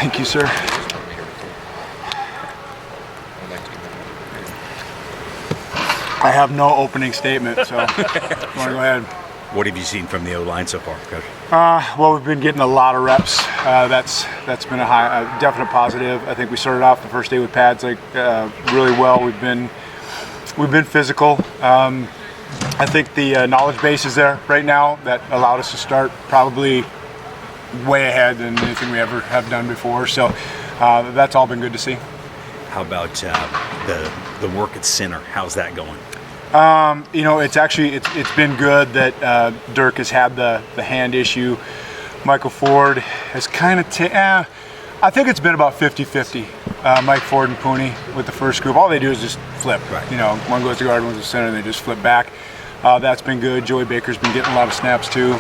Thank you, sir. I have no opening statement, so want to go ahead. What have you seen from the O-line so far, Coach? Well, we've been getting a lot of reps. That's been a definite positive. I think we started off the first day with pads really well. We've been physical. I think the knowledge base is there right now that allowed us to start probably way ahead than anything we ever have done before. So that's all been good to see. How about the work at center? How's that going? It's been good that Dirk has had the hand issue. Michael Ford has kind of I think it's been about 50-50. Mike Ford and Pooney with the first group. All they do is just flip. Right. One goes to guard, one goes to center, and they just flip back. That's been good. Joey Baker's been getting a lot of snaps too.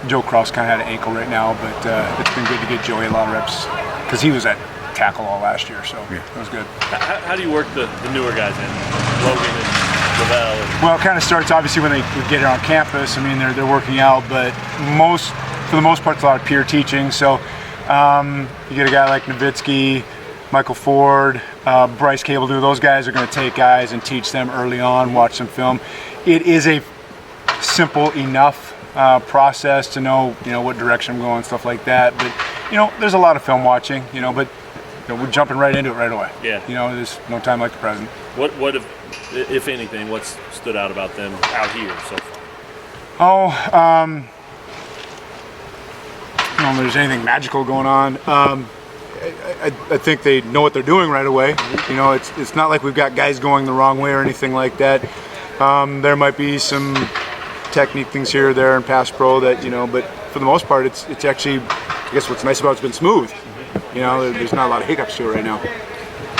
Joe Cross kind of had an ankle right now, but it's been good to get Joey a lot of reps because he was at tackle all last year, so yeah. It was good. How do you work the newer guys in, Logan and Lavelle? Well, it kind of starts obviously when they get here on campus. I mean, they're working out, but for the most part, it's a lot of peer teaching. So you get a guy like Nowitzki, Michael Ford, Bryce Cable. Those guys are going to take guys and teach them early on, watch some film. It is a simple enough process to know what direction I'm going, stuff like that. But there's a lot of film watching. But we're jumping right into it right away. Yeah. There's no time like the present. What if anything, what's stood out about them out here so far? I don't know if there's anything magical going on. I think they know what they're doing right away. It's not like we've got guys going the wrong way or anything like that. There might be some technique things here or there in pass pro that, but for the most part, it's actually, I guess what's nice about it's been smooth. There's not a lot of hiccups to it right now.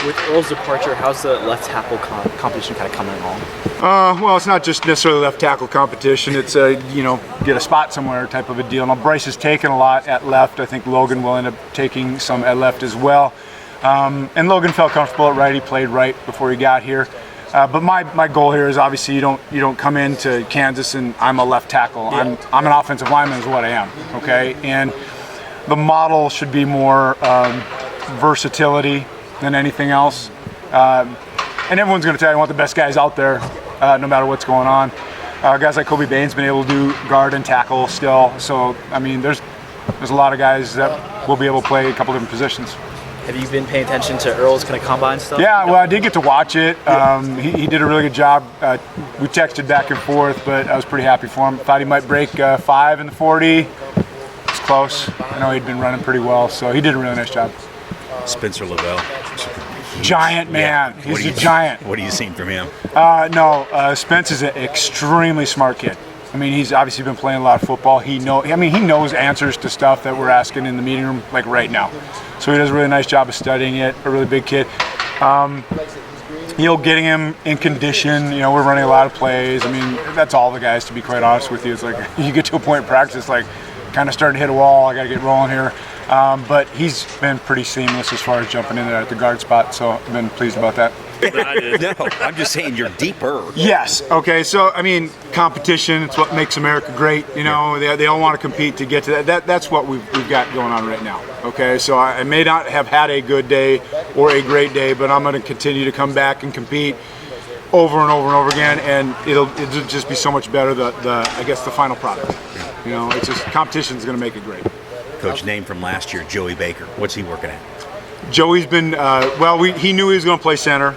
With Earl's departure, how's the left tackle competition kind of coming along? Well, it's not just necessarily left tackle competition. It's get a spot somewhere type of a deal. Now, Bryce has taken a lot at left. I think Logan will end up taking some at left as well. And Logan felt comfortable at right. He played right before he got here. But my goal here is obviously you don't come into Kansas and I'm a left tackle. Yeah. I'm an offensive lineman is what I am. Okay, and the model should be more versatility than anything else. And everyone's going to tell you I want the best guys out there, no matter what's going on. Guys like Kobe Bain's been able to do guard and tackle still. So I mean, there's a lot of guys that will be able to play a couple different positions. Have you been paying attention to Earl's kind of combine stuff? Yeah, well, I did get to watch it. He did a really good job. We texted back and forth, but I was pretty happy for him. Thought he might break 5 in the 40. It's close. I know he'd been running pretty well, so he did a really nice job. Spencer Lavelle. Giant man. Yeah. He's a giant. What are you seeing from him? Spence is an extremely smart kid. I mean, he's obviously been playing a lot of football. He knows answers to stuff that we're asking in the meeting room, like right now. So he does a really nice job of studying it. A really big kid. Getting him in condition. We're running a lot of plays. I mean, that's all the guys, to be quite honest with you. It's like you get to a point in practice, like kind of starting to hit a wall. I got to get rolling here. But he's been pretty seamless as far as jumping in there at the guard spot. So I've been pleased about that. No, I'm just saying you're deeper. Yes. Okay. So I mean, competition. It's what makes America great. They all want to compete to get to that. That's what we've got going on right now. Okay. So I may not have had a good day or a great day, but I'm going to continue to come back and compete over and over and over again, and it'll just be so much better. I guess the final product. It's just competition is going to make it great. Coach, name from last year, Joey Baker. What's he working at? Joey's been, he knew he was going to play center.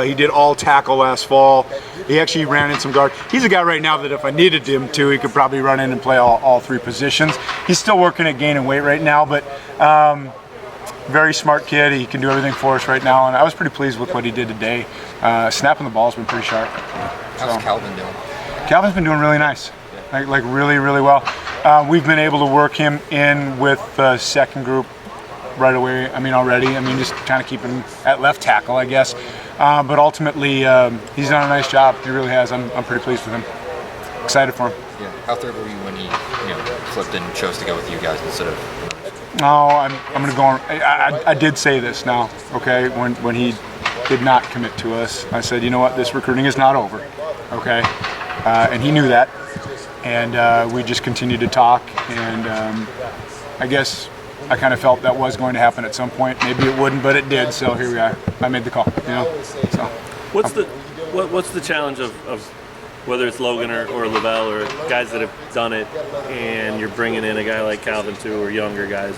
He did all tackle last fall. He actually ran in some guard. He's a guy right now that if I needed him to, he could probably run in and play all three positions. He's still working at gaining weight right now, but very smart kid. He can do everything for us right now, and I was pretty pleased with what he did today. Snapping the ball's been pretty sharp. How's Calvin doing? Calvin's been doing really nice. Like really, really well. We've been able to work him in with the second group right away. Already. Just kind of keep him at left tackle, I guess. But ultimately, he's done a nice job. He really has. I'm pretty pleased with him. Excited for him. Yeah. How thrilled were you when he, flipped and chose to go with you guys instead of? No, I'm going to go on. I did say this now. Okay, when he did not commit to us, I said, you know what, this recruiting is not over. Okay, and he knew that. And we just continued to talk, and I guess I kind of felt that was going to happen at some point. Maybe it wouldn't, but it did. So here we are. I made the call. So What's the challenge of whether it's Logan or Lavelle or guys that have done it, and you're bringing in a guy like Calvin too, or younger guys,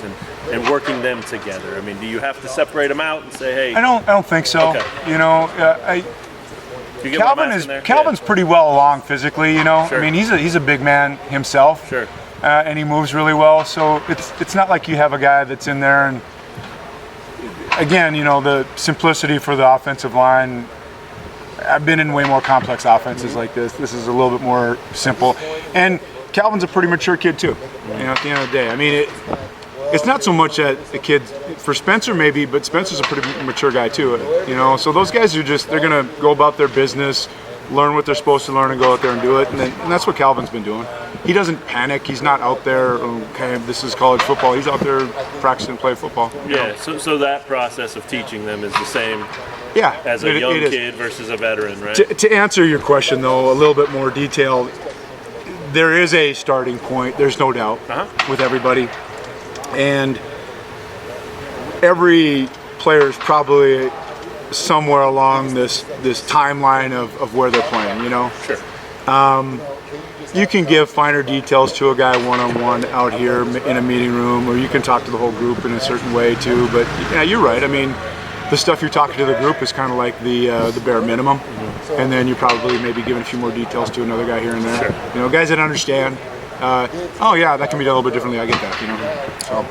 and working them together? I mean, do you have to separate them out and say, hey? I don't think so. Okay. You get what I'm asking there? Calvin's pretty well along physically. Sure. I mean, he's a big man himself. Sure. And he moves really well. So it's not like you have a guy that's in there and again, the simplicity for the offensive line. I've been in way more complex offenses like this. This is a little bit more simple. And Calvin's a pretty mature kid too. At the end of the day, I mean, it's not so much that the kid for Spencer maybe, but Spencer's a pretty mature guy too. So those guys are they're gonna go about their business, learn what they're supposed to learn, and go out there and do it. And that's what Calvin's been doing. He doesn't panic. He's not out there, okay, this is college football. He's out there practicing play football. Yeah, so that process of teaching them is the same as a young kid versus a veteran, right? To answer your question, though, a little bit more detailed, there is a starting point, there's no doubt, with everybody. And every player is probably somewhere along this timeline of where they're playing, Sure. You can give finer details to a guy one-on-one out here in a meeting room, or you can talk to the whole group in a certain way too. But yeah, you're right. I mean, the stuff you're talking to the group is kind of like the bare minimum, and then you're probably maybe giving a few more details to another guy here and there. Sure. Guys that understand. Oh yeah, that can be done a little bit differently. I get that. So